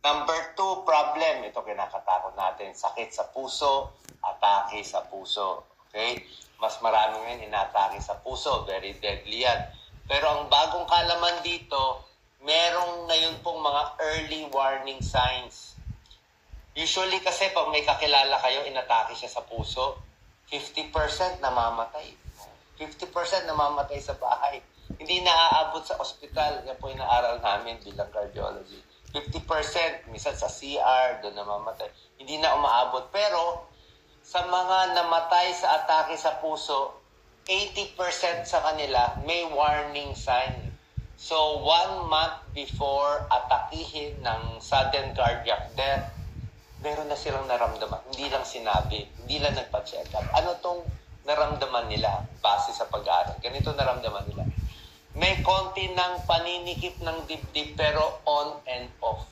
Number 2 problem, ito kinakatakot natin, sakit sa puso, atake sa puso. Okay? Mas marami ngayon inatake sa puso, very deadly yan. Pero ang bagong kalaman dito, merong ngayon pong mga early warning signs. Usually kasi pag may kakilala kayo, inatake siya sa puso, 50% namamatay. 50% namamatay sa bahay. Hindi naaabot sa ospital. Yan po inaaral namin bilang cardiology. 50%, minsan sa CR, doon namamatay. Hindi na umaabot. Pero, sa mga namatay sa atake sa puso, 80% sa kanila may warning sign. So, 1 month before atakihin ng sudden cardiac death, meron na silang naramdaman. Hindi lang sinabi, hindi lang nagpa-check up. Ano tong naramdaman nila base sa pag-aaral? Ganito naramdaman nila. May konti ng paninikip ng dibdib pero on and off.